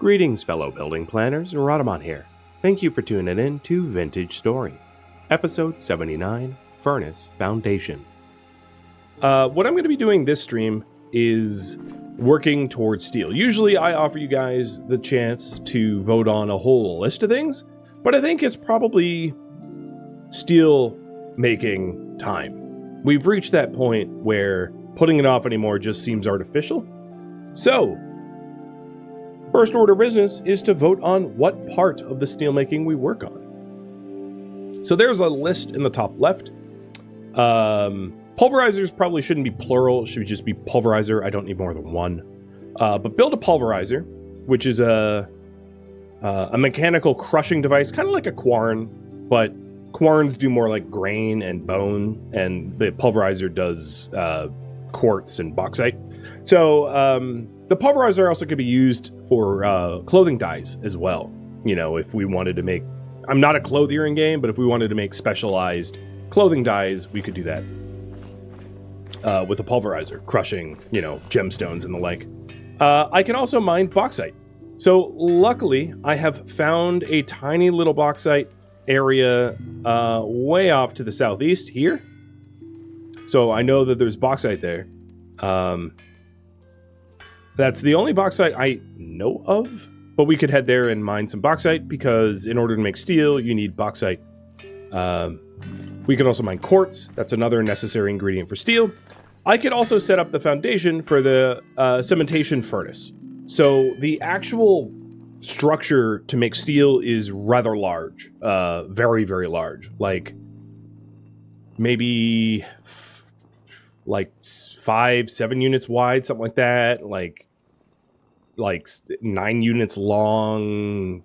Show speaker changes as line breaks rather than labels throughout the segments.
Greetings, fellow building planners. Rhadamant here. Thank you for tuning in to Vintage Story, Episode 79, Furnace Foundation. What I'm going to be doing this stream is working towards steel. Usually I offer you guys the chance to vote on a whole list of things, but I think it's probably steel making time. We've reached that point where putting it off anymore just seems artificial. So, first order of business is to vote on what part of the steelmaking we work on. So there's a list in the top left. Pulverizers probably shouldn't be plural. It should just be pulverizer. I don't need more than one. But build a pulverizer, which is a mechanical crushing device, kind of like a quern, but querns do more like grain and bone, and the pulverizer does quartz and bauxite. So the pulverizer also could be used for clothing dyes as well. You know, if we wanted to make... I'm not a clothier in game, but if we wanted to make specialized clothing dyes, we could do that with a pulverizer, crushing, you know, gemstones and the like. I can also mine bauxite. So luckily, I have found a tiny little bauxite area way off to the southeast here. So I know that there's bauxite there. That's the only bauxite I know of, but we could head there and mine some bauxite because in order to make steel, you need bauxite. We can also mine quartz. That's another necessary ingredient for steel. I could also set up the foundation for the cementation furnace. So the actual structure to make steel is rather large, very, very large, like maybe like 5-7 units wide, something like that, like 9 units long,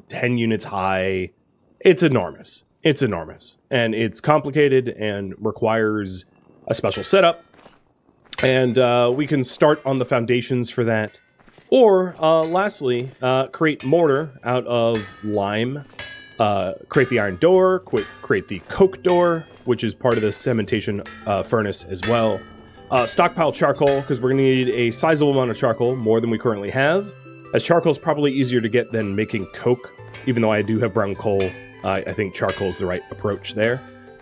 10 units high. It's enormous. It's enormous, and it's complicated and requires a special setup. And we can start on the foundations for that. Or, lastly, create mortar out of lime, create the iron door, create the coke door, which is part of the cementation furnace as well. Stockpile charcoal, because we're going to need a sizable amount of charcoal, more than we currently have. As charcoal is probably easier to get than making coke, even though I do have brown coal. I think charcoal is the right approach there.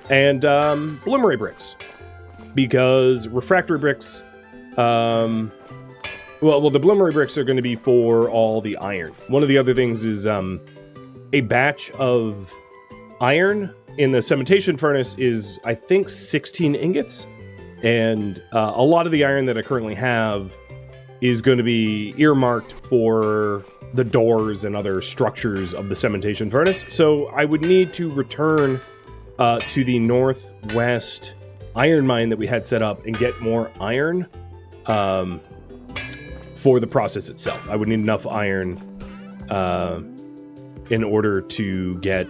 And bloomery bricks, because refractory bricks... Well, the bloomery bricks are going to be for all the iron. One of the other things is a batch of iron in the cementation furnace is, I think, 16 ingots. And a lot of the iron that I currently have is going to be earmarked for the doors and other structures of the cementation furnace. So I would need to return to the northwest iron mine that we had set up and get more iron for the process itself. I would need enough iron in order to get,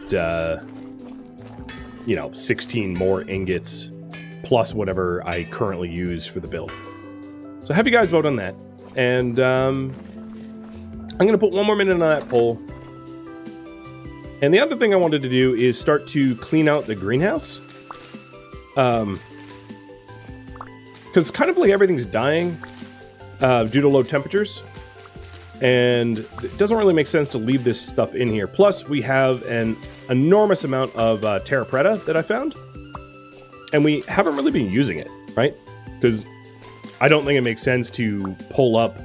16 more ingots plus whatever I currently use for the build. So have you guys vote on that. And I'm going to put one more minute on that poll. And the other thing I wanted to do is start to clean out the greenhouse. Because kind of like everything's dying due to low temperatures. And it doesn't really make sense to leave this stuff in here. Plus, we have an enormous amount of terra preta that I found. And we haven't really been using it, right? Because I don't think it makes sense to pull up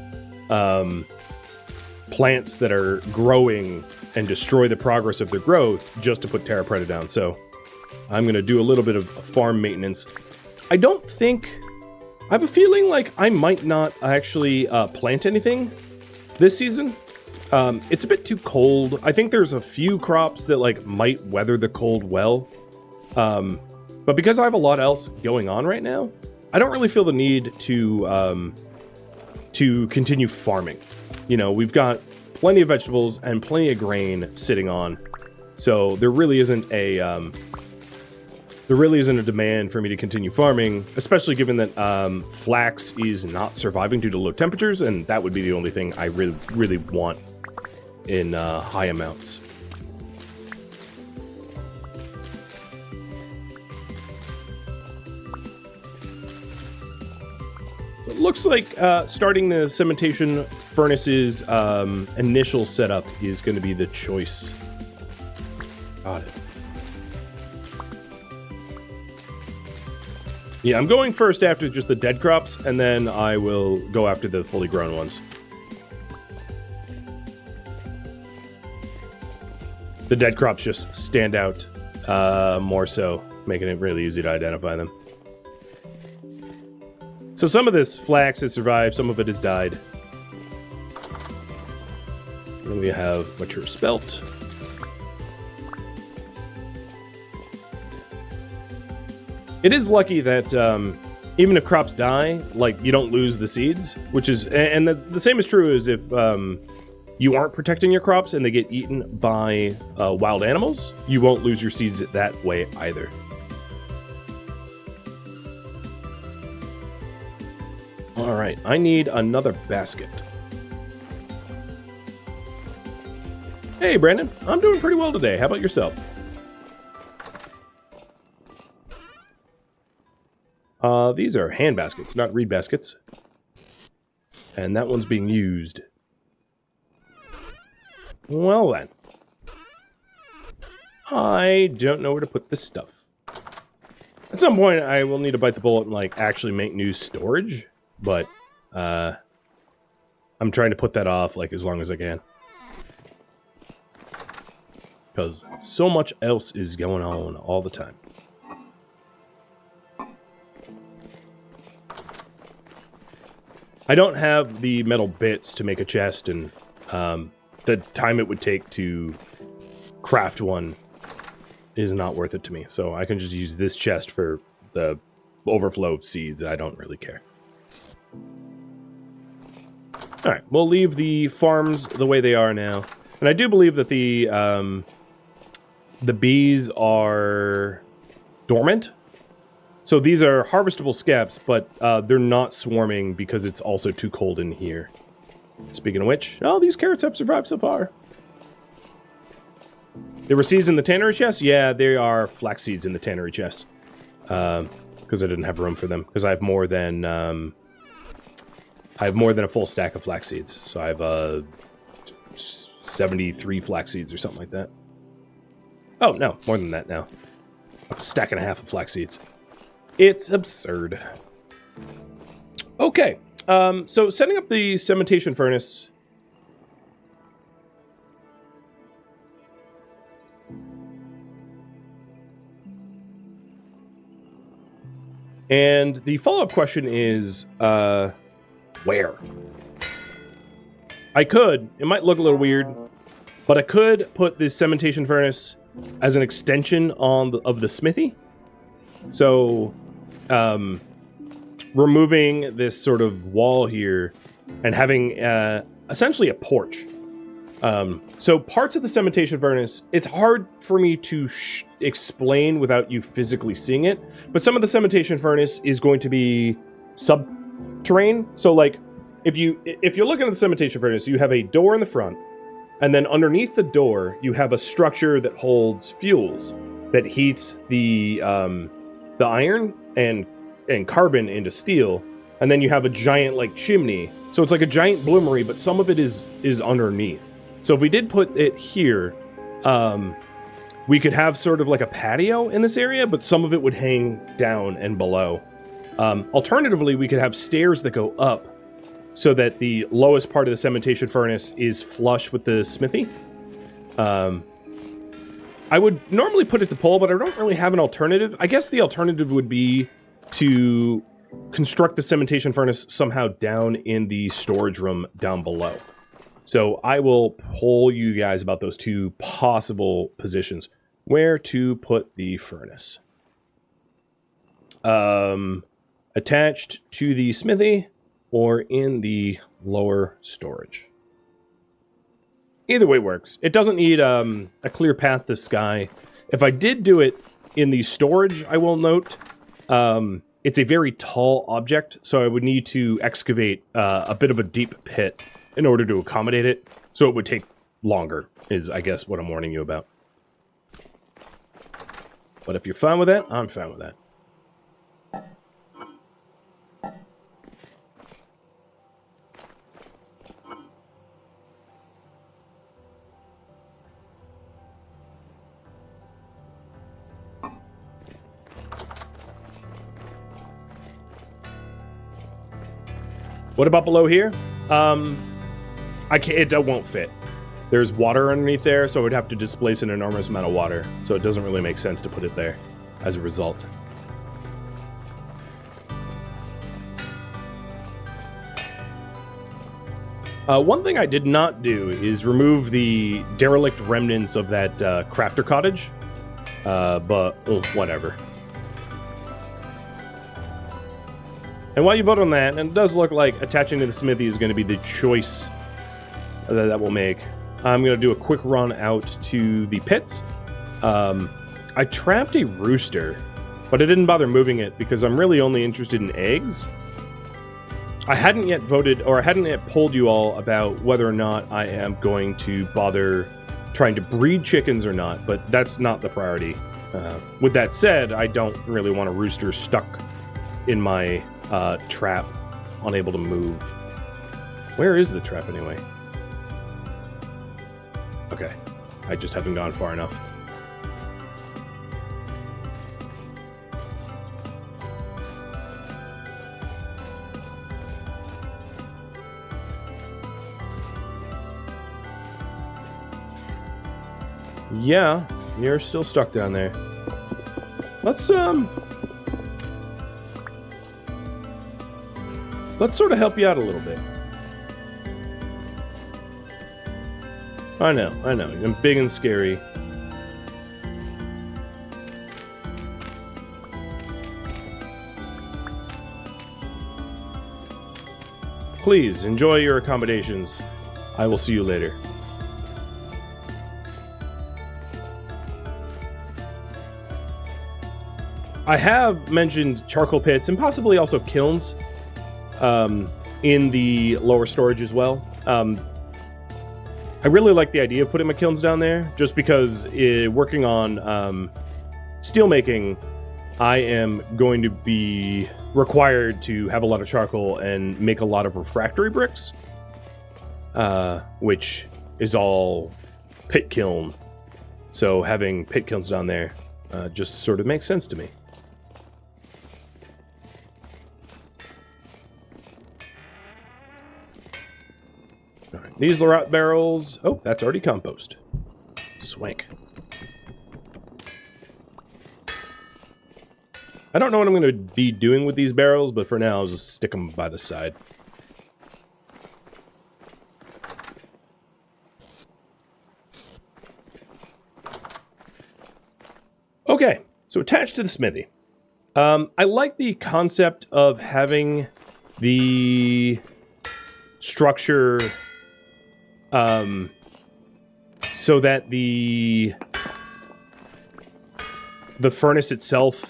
plants that are growing and destroy the progress of their growth just to put terra preta down. So I'm going to do a little bit of farm maintenance. I have a feeling like I might not actually plant anything this season. It's a bit too cold. I think there's a few crops that like might weather the cold well. But because I have a lot else going on right now, I don't really feel the need to continue farming. You know, we've got plenty of vegetables and plenty of grain sitting on, so there really isn't a demand for me to continue farming, especially given that flax is not surviving due to low temperatures, and that would be the only thing I really want in high amounts. It looks like starting the cementation furnace's initial setup is going to be the choice. Got it. Yeah, I'm going first after just the dead crops, and then I will go after the fully grown ones. The dead crops just stand out more so, making it really easy to identify them. So some of this flax has survived, some of it has died. Then we have mature spelt. It is lucky that even if crops die, like, you don't lose the seeds, which is, and the same is true as if you aren't protecting your crops and they get eaten by wild animals, you won't lose your seeds that way either. All right, I need another basket. Hey, Brandon, I'm doing pretty well today. How about yourself? These are hand baskets, not reed baskets. And that one's being used. Well then. I don't know where to put this stuff. At some point, I will need to bite the bullet and, like, actually make new storage. But, I'm trying to put that off, like, as long as I can. Because so much else is going on all the time. I don't have the metal bits to make a chest, and the time it would take to craft one is not worth it to me. So I can just use this chest for the overflow seeds. I don't really care. Alright, we'll leave the farms the way they are now. And I do believe that the bees are dormant. So these are harvestable skeps, but they're not swarming because it's also too cold in here. Speaking of which, oh, these carrots have survived so far. There were seeds in the tannery chest? Yeah, there are flax seeds in the tannery chest. Because I didn't have room for them. Because I have more than a full stack of flax seeds. So I have 73 flax seeds or something like that. Oh, no, more than that now. A stack and a half of flax seeds. It's absurd. Okay, so setting up the cementation furnace. And the follow-up question is, where? I could, it might look a little weird, but I could put the cementation furnace as an extension of the smithy. So, removing this sort of wall here and having essentially a porch. So parts of the cementation furnace, it's hard for me to explain without you physically seeing it, but some of the cementation furnace is going to be subterranean. So, like, if you're looking at the cementation furnace, you have a door in the front, and then underneath the door, you have a structure that holds fuels that heats the iron and carbon into steel, and then you have a giant, like, chimney. So it's like a giant bloomery, but some of it is underneath. So if we did put it here, we could have sort of like a patio in this area, but some of it would hang down and below. Alternatively, we could have stairs that go up so that the lowest part of the cementation furnace is flush with the smithy. I would normally put it to pole, but I don't really have an alternative. I guess the alternative would be to construct the cementation furnace somehow down in the storage room down below. So I will poll you guys about those two possible positions. Where to put the furnace. Attached to the smithy or in the lower storage. Either way works. It doesn't need a clear path to sky. If I did do it in the storage, I will note, it's a very tall object, so I would need to excavate a bit of a deep pit in order to accommodate it, so it would take longer, is, I guess, what I'm warning you about. But if you're fine with that, I'm fine with that. What about below here? It won't fit. There's water underneath there, so it would have to displace an enormous amount of water. So it doesn't really make sense to put it there as a result. One thing I did not do is remove the derelict remnants of that crafter cottage. But whatever. And while you vote on that, and it does look like attaching to the smithy is going to be the choice that we'll make, I'm going to do a quick run out to the pits. I trapped a rooster, but I didn't bother moving it because I'm really only interested in eggs. I hadn't yet voted, or I hadn't yet polled you all about whether or not I am going to bother trying to breed chickens or not, but that's not the priority. With that said, I don't really want a rooster stuck in my trap, unable to move. Where is the trap anyway? Okay, I just haven't gone far enough. Yeah, you're still stuck down there. Let's sort of help you out a little bit. I know, I'm big and scary. Please, enjoy your accommodations. I will see you later. I have mentioned charcoal pits and possibly also kilns in the lower storage as well. I really like the idea of putting my kilns down there, just because working on steel making, I am going to be required to have a lot of charcoal and make a lot of refractory bricks, which is all pit kiln. So having pit kilns down there just sort of makes sense to me. These Rot barrels... Oh, that's already compost. Swank. I don't know what I'm going to be doing with these barrels, but for now I'll just stick them by the side. Okay, so attached to the smithy. I like the concept of having the structure... so that the furnace itself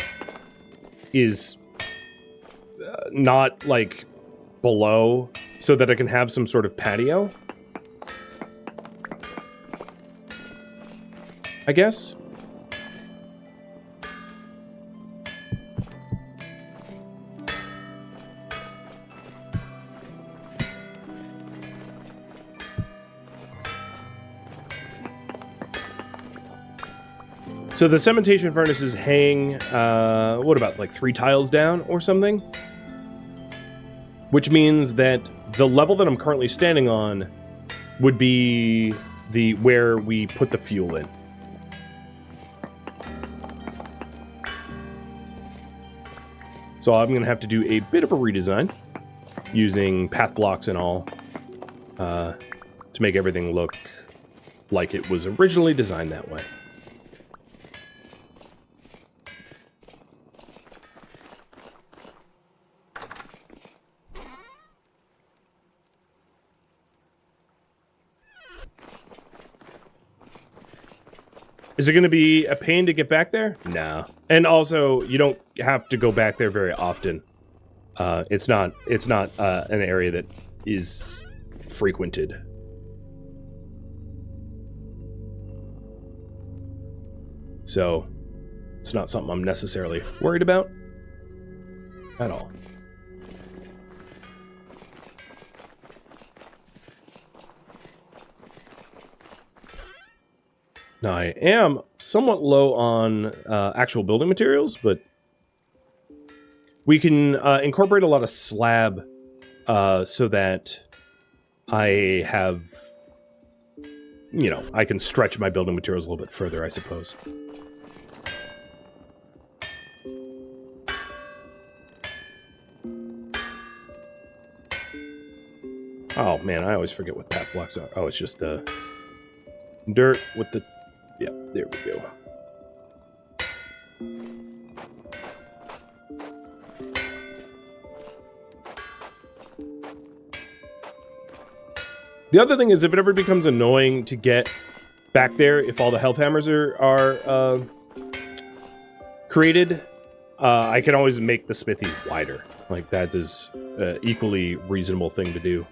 is not, like, below, so that I can have some sort of patio, I guess. So the cementation furnaces hang, what about, like 3 tiles down or something? Which means that the level that I'm currently standing on would be where we put the fuel in. So I'm going to have to do a bit of a redesign using path blocks and all to make everything look like it was originally designed that way. Is it going to be a pain to get back there? No. And also, you don't have to go back there very often. It's not an area that is frequented. So, it's not something I'm necessarily worried about at all. Now, I am somewhat low on actual building materials, but we can incorporate a lot of slab so that I have, I can stretch my building materials a little bit further, I suppose. Oh man, I always forget what path blocks are. Oh, it's just dirt with the... Yeah, there we go. The other thing is, if it ever becomes annoying to get back there, if all the health hammers are created, I can always make the smithy wider. Like, that is an equally reasonable thing to do.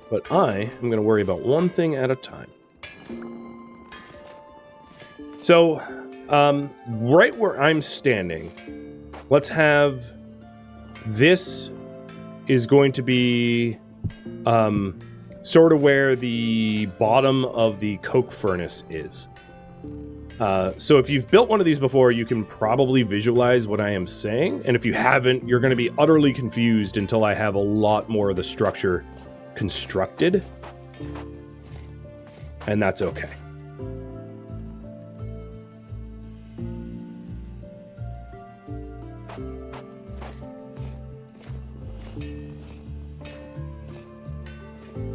But I am going to worry about one thing at a time. So... right where I'm standing, let's have this is going to be sort of where the bottom of the coke furnace is. So if you've built one of these before, you can probably visualize what I am saying. And if you haven't, you're going to be utterly confused until I have a lot more of the structure constructed. And that's okay.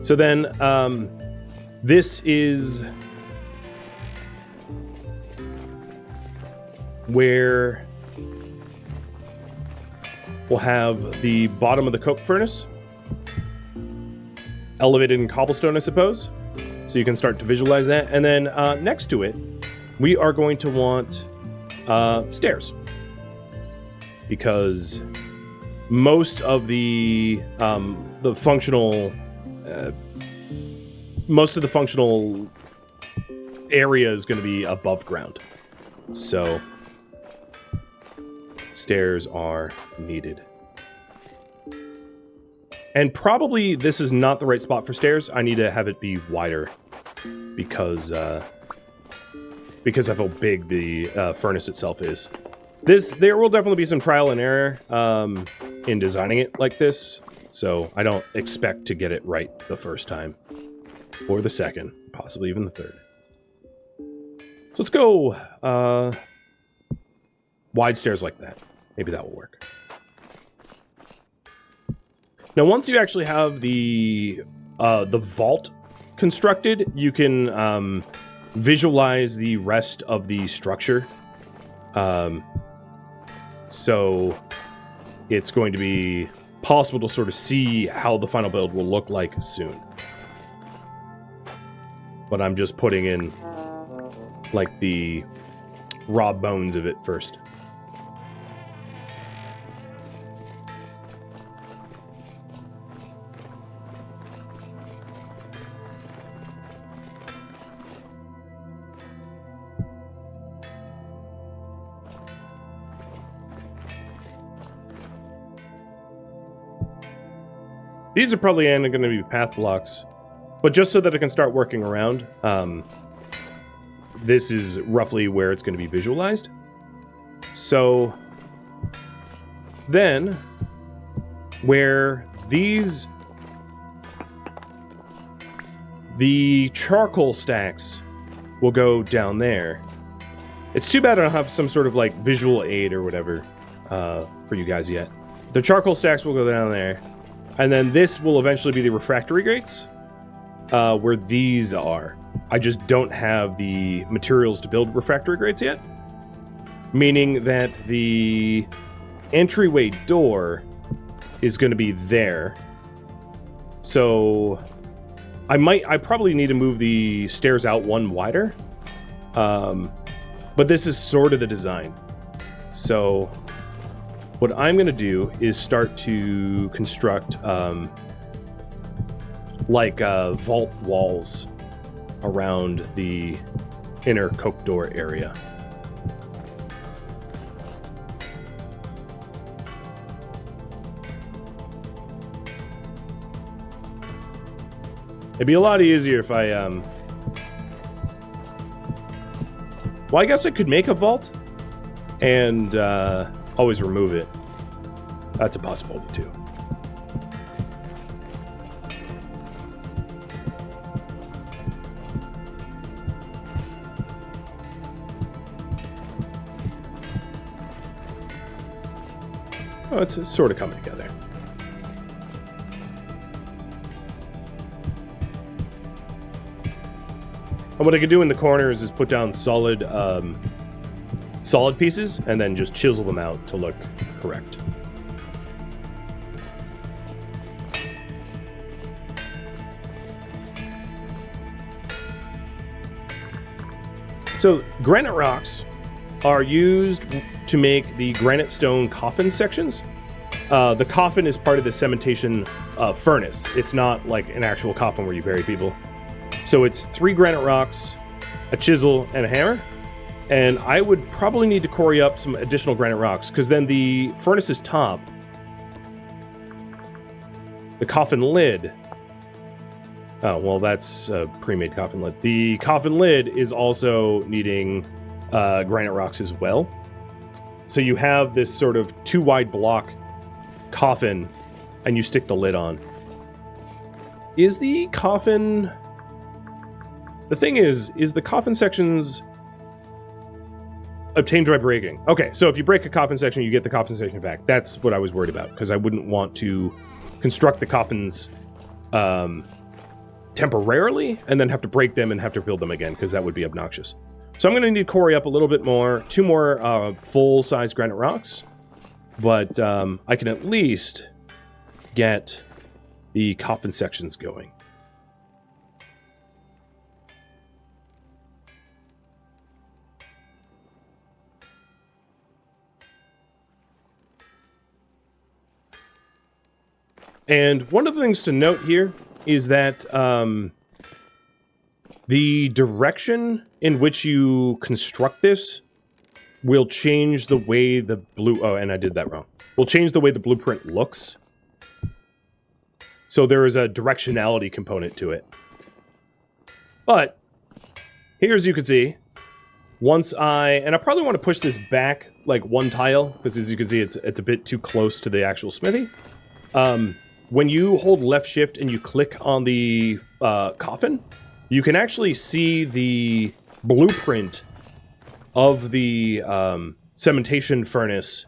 So then, this is where we'll have the bottom of the coke furnace, elevated in cobblestone, I suppose. So you can start to visualize that. And then next to it, we are going to want stairs. Because most of the functional... most of the functional area is going to be above ground. So, stairs are needed. And probably this is not the right spot for stairs. I need to have it be wider because of how big the furnace itself is. There will definitely be some trial and error in designing it like this. So I don't expect to get it right the first time. Or the second. Possibly even the third. So let's go wide stairs like that. Maybe that will work. Now once you actually have the vault constructed, you can visualize the rest of the structure. So it's going to be possible to sort of see how the final build will look like soon. But I'm just putting in like the raw bones of it first. These are probably going to be path blocks, but just so that it can start working around, this is roughly where it's going to be visualized. So then, where the charcoal stacks will go down there. It's too bad I don't have some sort of like visual aid or whatever for you guys yet. The charcoal stacks will go down there. And then this will eventually be the refractory grates, where these are. I just don't have the materials to build refractory grates yet. Meaning that the entryway door is going to be there. So I probably need to move the stairs out one wider. But this is sort of the design. So what I'm going to do is start to construct vault walls around the inner coke door area. It'd be a lot easier if I Well, I guess I could make a vault and always remove it. That's a possibility too. Oh, it's sort of coming together. And what I could do in the corners is put down solid pieces and then just chisel them out to look correct. So granite rocks are used to make the granite stone coffin sections. The coffin is part of the cementation furnace. It's not like an actual coffin where you bury people. So it's 3 granite rocks, a chisel, and a hammer. And I would probably need to quarry up some additional granite rocks, because then the furnace's top, the coffin lid... Oh, well, that's a pre-made coffin lid. The coffin lid is also needing granite rocks as well. So you have this sort of 2-wide block coffin, and you stick the lid on. Is the coffin... The thing is the coffin sections obtained by breaking? Okay, so if you break a coffin section, you get the coffin section back. That's what I was worried about, because I wouldn't want to construct the coffins temporarily and then have to break them and have to build them again, because that would be obnoxious. So I'm going to need to quarry up a little bit more, 2 more full-size granite rocks, but I can at least get the coffin sections going. And one of the things to note here is that the direction in which you construct this will change the way the Oh, and I did that wrong. Will change the way the blueprint looks. So there is a directionality component to it. But here, as you can see, once and I probably want to push this back like 1 tile, because as you can see, it's a bit too close to the actual smithy. When you hold left shift and you click on the coffin, you can actually see the blueprint of the cementation furnace,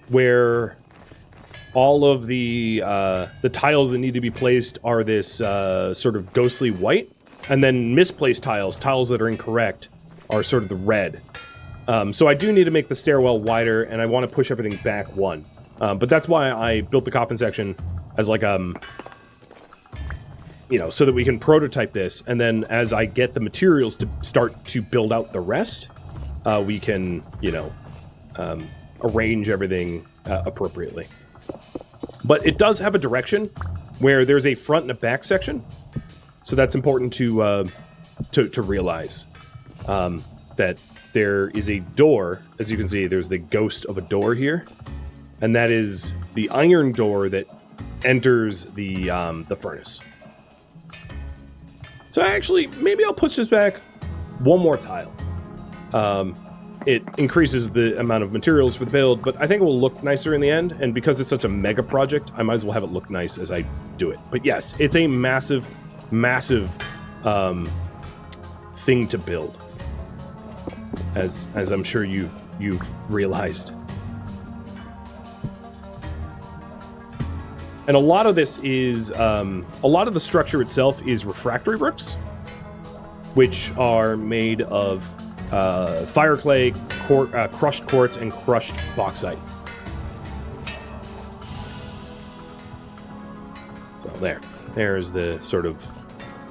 where all of the tiles that need to be placed are this sort of ghostly white, and then misplaced tiles that are incorrect, are sort of the red. So I do need to make the stairwell wider, and I want to push everything back 1. But that's why I built the coffin section as like, you know, so that we can prototype this, and then as I get the materials to start to build out the rest, we can, you know, arrange everything appropriately. But it does have a direction where there's a front and a back section, so that's important to realize, that there is a door. As you can see, there's the ghost of a door here, and that is the iron door that enters the furnace. So actually, maybe I'll push this back 1 more tile. It increases the amount of materials for the build, but I think it will look nicer in the end, and because it's such a mega project, I might as well have it look nice as I do it. But yes, it's a massive, massive thing to build, as I'm sure you've realized. And a lot of this is, a lot of the structure itself is refractory bricks, which are made of fire clay, crushed quartz, and crushed bauxite. So there's the sort of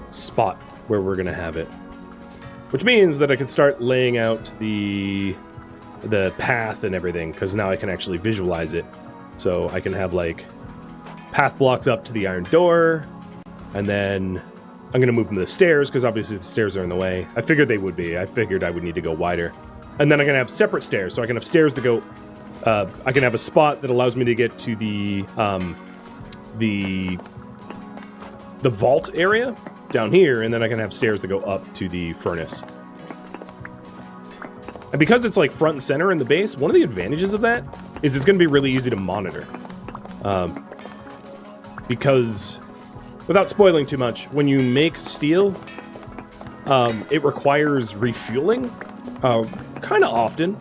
spot where we're going to have it. Which means that I can start laying out the path and everything, because now I can actually visualize it. So I can have, like, path blocks up to the iron door, and then I'm going to move them to the stairs, because obviously the stairs are in the way. I figured they would be. I figured I would need to go wider. And then I'm going to have separate stairs, so I can have stairs that go... I can have a spot that allows me to get to the vault area down here, and then I can have stairs that go up to the furnace. And because it's like front and center in the base, one of the advantages of that is it's going to be really easy to monitor. Because, without spoiling too much, when you make steel, it requires refueling kind of often.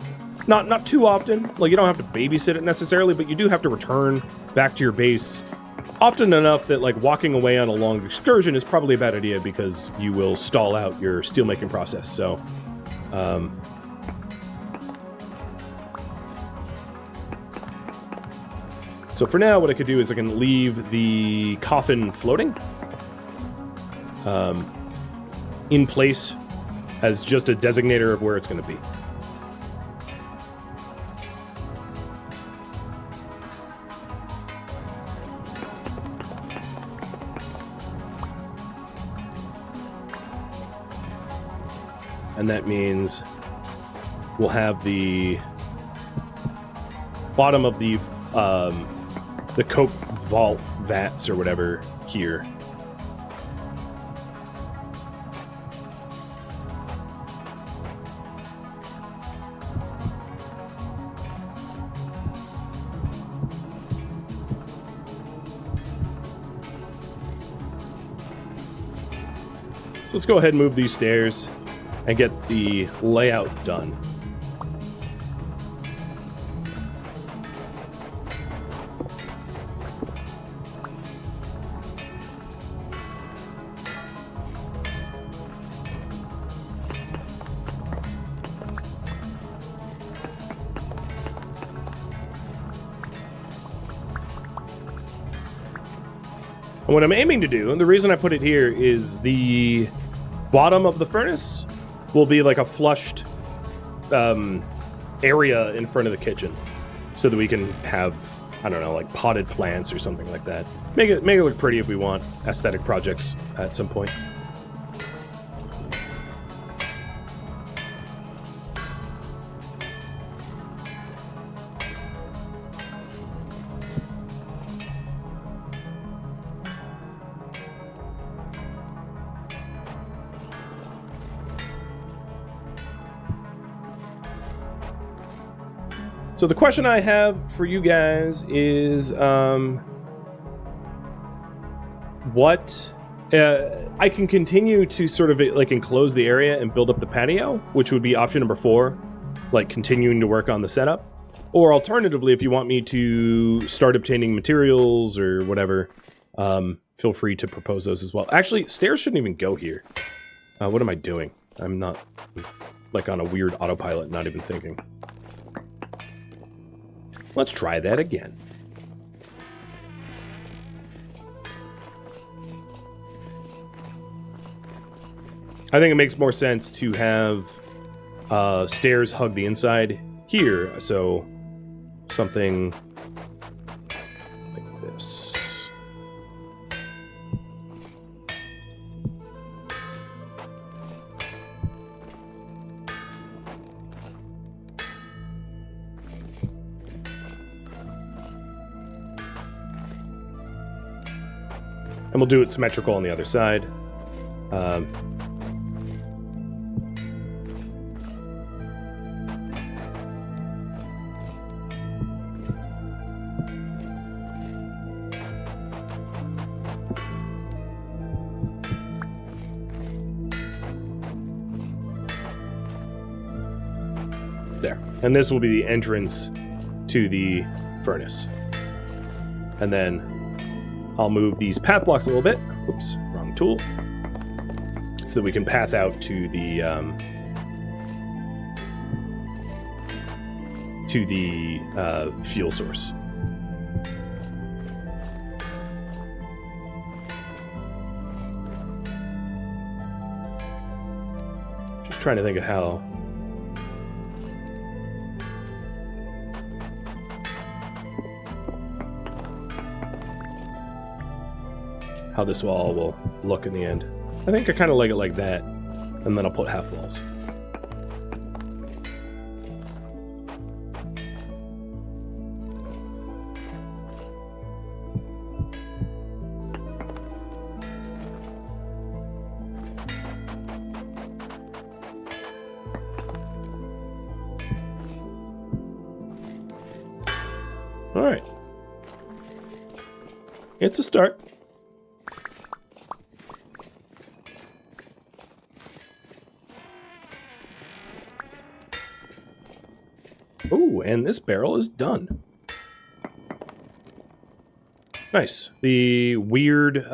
Not too often. Like, you don't have to babysit it necessarily, but you do have to return back to your base often enough that, like, walking away on a long excursion is probably a bad idea because you will stall out your steelmaking process. So, so for now, what I could do is I can leave the coffin floating in place as just a designator of where it's going to be. And that means we'll have the bottom of the coke vault vats or whatever here. So let's go ahead and move these stairs and get the layout done. And what I'm aiming to do, and the reason I put it here, is the bottom of the furnace will be like a flushed area in front of the kitchen so that we can have, I don't know, like potted plants or something like that. Make it look pretty if we want aesthetic projects at some point. So the question I have for you guys is, what I can continue to sort of like enclose the area and build up the patio, which would be option number 4, like continuing to work on the setup. Or alternatively, if you want me to start obtaining materials or whatever, feel free to propose those as well. Actually, stairs shouldn't even go here. What am I doing? I'm not like on a weird autopilot, not even thinking. Let's try that again. I think it makes more sense to have stairs hug the inside here, so something like this. And we'll do it symmetrical on the other side. There. And this will be the entrance to the furnace. And then I'll move these path blocks a little bit. Oops, wrong tool. So that we can path out to the fuel source. Just trying to think of how this wall will look in the end. I think I kind of like it like that, and then I'll put half walls. All right. It's a start. Ooh, and this barrel is done. Nice. The weird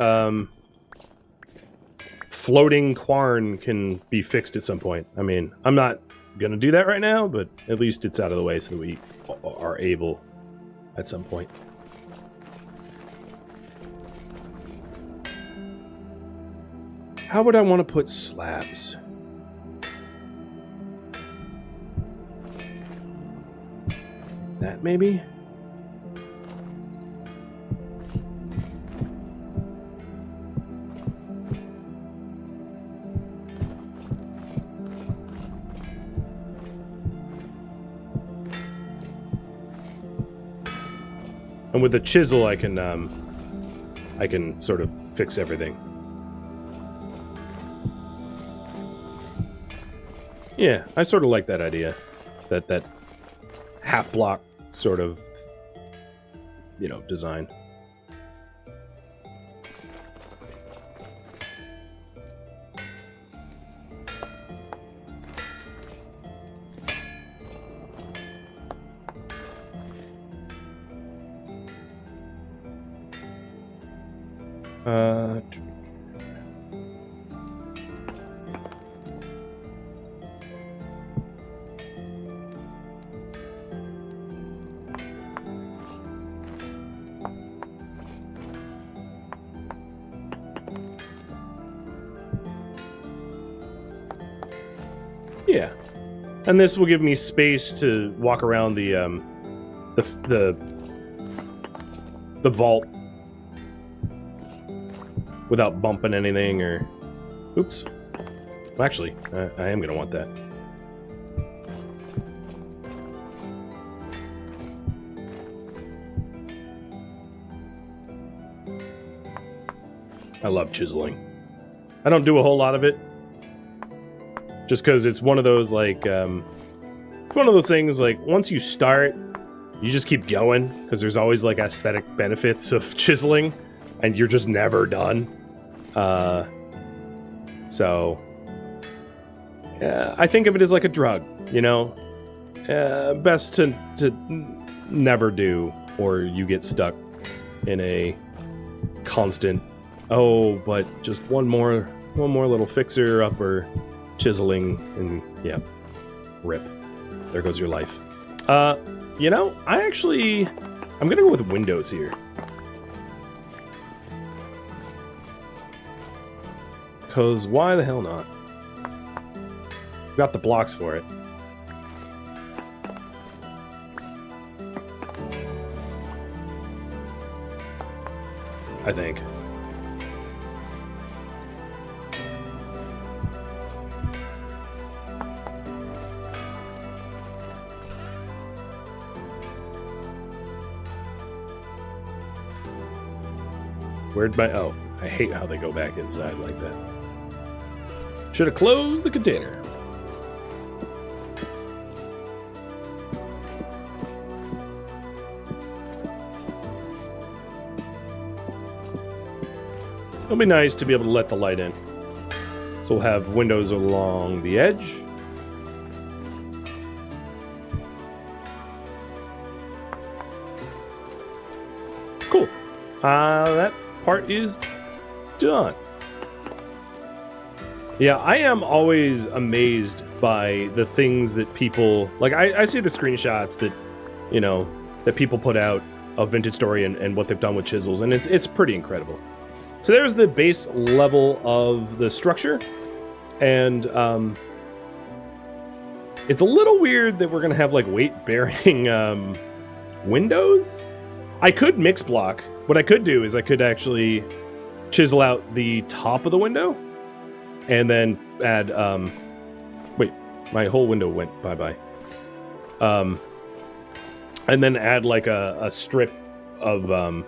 floating quarn can be fixed at some point. I mean, I'm not gonna do that right now, but at least it's out of the way so that we are able at some point. How would I want to put slabs? That maybe? And with the chisel, I can sort of fix everything. Yeah, I sort of like that idea. That half block sort of, you know, design. Yeah, and this will give me space to walk around the vault without bumping anything or... Oops. Well, actually, I am gonna want that. I love chiseling. I don't do a whole lot of it. Just because it's one of those, like, it's one of those things, like, once you start, you just keep going, because there's always, like, aesthetic benefits of chiseling, and you're just never done. So, I think of it as like a drug, you know? Best to never do, or you get stuck in a constant, oh, but just one more little fixer up or chiseling, and yeah, rip. There goes your life. You know, I'm gonna go with windows here. Cause why the hell not? Got the blocks for it. I think. Where'd my... Oh, I hate how they go back inside like that. Should have closed the container. It'll be nice to be able to let the light in. So we'll have windows along the edge. Cool. That part is done. Yeah, I am always amazed by the things that people... Like, I see the screenshots that, you know, that people put out of Vintage Story and what they've done with chisels, and it's pretty incredible. So there's the base level of the structure, and it's a little weird that we're going to have, like, weight-bearing windows. I could mix block. What I could do is I could actually chisel out the top of the window, and then add, wait, my whole window went bye-bye. And then add, like, a strip of, that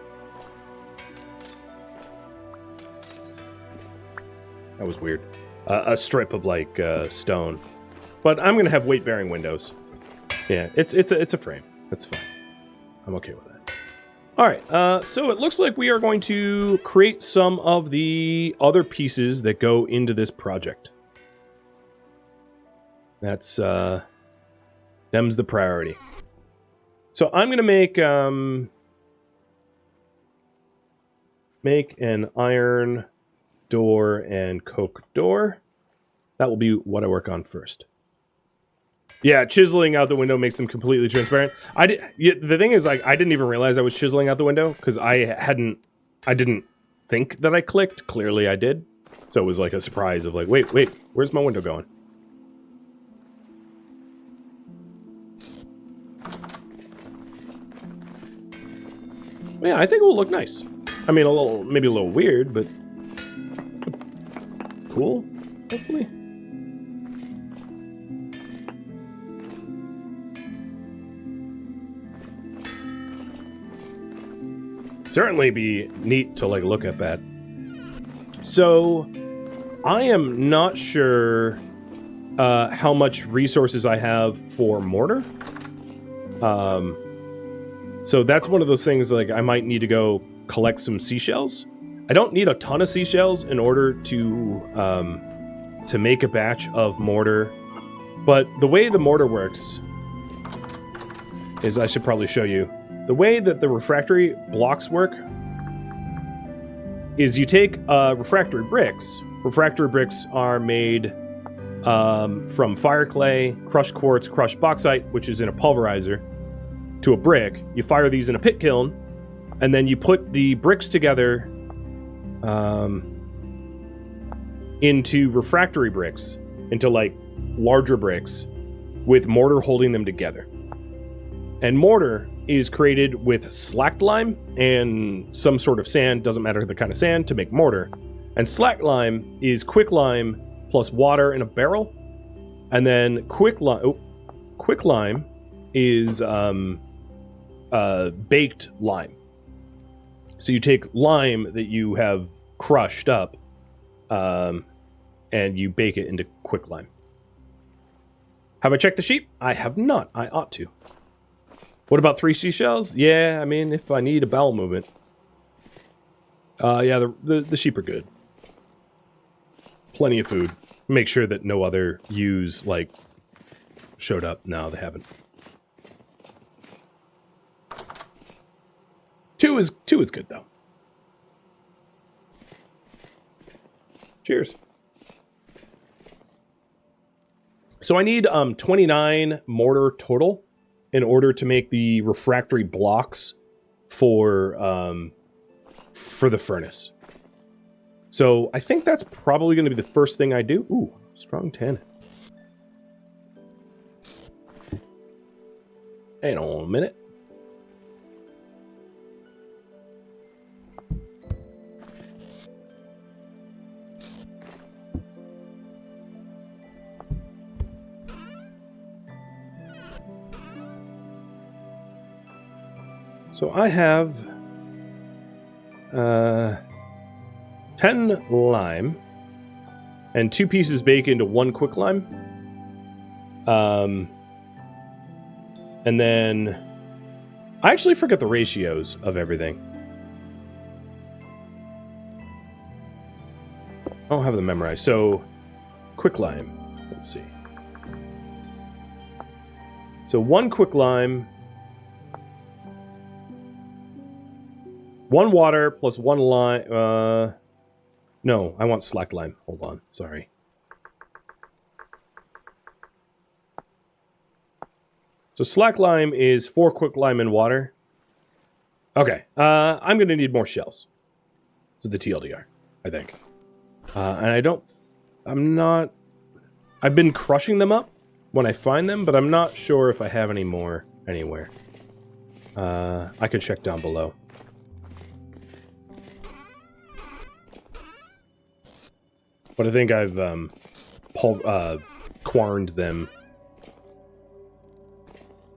was weird. A strip of, like, stone. But I'm gonna have weight-bearing windows. Yeah, it's a frame. That's fine. I'm okay with that. All right, so it looks like we are going to create some of the other pieces that go into this project. That's, them's the priority. So I'm going to make an iron door and coke door. That will be what I work on first. Yeah, chiseling out the window makes them completely transparent. The thing is, like, I didn't even realize I was chiseling out the window because I didn't think that I clicked. Clearly I did. So it was like a surprise of like, wait, where's my window going? Yeah, I think it will look nice. I mean, maybe a little weird, but cool, hopefully. Certainly be neat to, like, look at that. So, I am not sure how much resources I have for mortar. So that's one of those things, like, I might need to go collect some seashells. I don't need a ton of seashells in order to make a batch of mortar. But the way the mortar works is, I should probably show you. The way that the refractory blocks work is you take refractory bricks. Refractory bricks are made from fire clay, crushed quartz, crushed bauxite, which is in a pulverizer, to a brick. You fire these in a pit kiln, and then you put the bricks together into refractory bricks, into like larger bricks, with mortar holding them together. And mortar is created with slacked lime and some sort of sand, doesn't matter the kind of sand, to make mortar. And slacked lime is quick lime plus water in a barrel. And then quick lime is baked lime. So you take lime that you have crushed up and you bake it into quick lime. Have I checked the sheep? I have not. I ought to. What about 3 seashells? Yeah, I mean, if I need a bowel movement. Yeah, the sheep are good. Plenty of food. Make sure that no other ewes, like, showed up. No, they haven't. 2 is good, though. Cheers. So I need 29 mortar total in order to make the refractory blocks for the furnace. So I think that's probably going to be the first thing I do. Ooh, strong tannin. Hang on a minute. So I have 10 lime and 2 pieces bacon to 1 quick lime. And then I actually forget the ratios of everything. I don't have them memorized. So quick lime. Let's see. So 1 quick lime. 1 water plus 1 lime. No, I want slacked lime. Hold on. Sorry. So slack lime is 4 quick lime and water. Okay. I'm going to need more shells. This is the TLDR, I think. And I've been crushing them up when I find them, but I'm not sure if I have any more anywhere. I could check down below. But I think I've quarned them.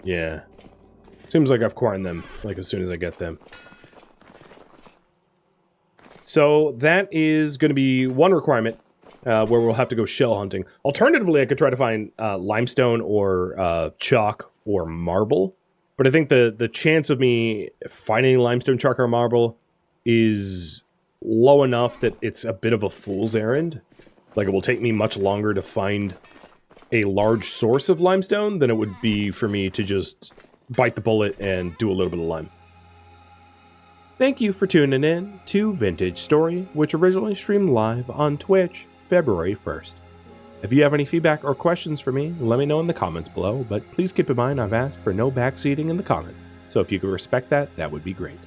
Yeah. Seems like I've quarned them, like, as soon as I get them. So that is going to be one requirement, where we'll have to go shell hunting. Alternatively, I could try to find limestone or chalk or marble But I think the chance of me finding limestone chakra marble is low enough that it's a bit of a fool's errand. Like, it will take me much longer to find a large source of limestone than it would be for me to just bite the bullet and do a little bit of lime. Thank you for tuning in to Vintage Story, which originally streamed live on Twitch February 1st. If you have any feedback or questions for me, let me know in the comments below, but please keep in mind I've asked for no backseating in the comments, so if you could respect that, that would be great.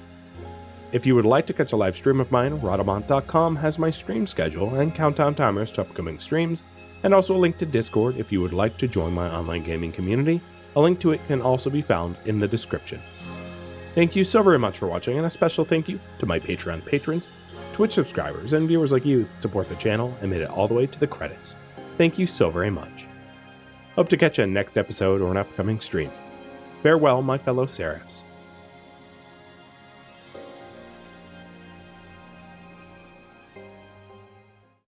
If you would like to catch a live stream of mine, Rhadamant.com has my stream schedule and countdown timers to upcoming streams, and also a link to Discord if you would like to join my online gaming community. A link to it can also be found in the description. Thank you so very much for watching, and a special thank you to my Patreon patrons, Twitch subscribers, and viewers like you that support the channel and made it all the way to the credits. Thank you so very much. Hope to catch you in next episode or an upcoming stream. Farewell, my fellow Seraphs.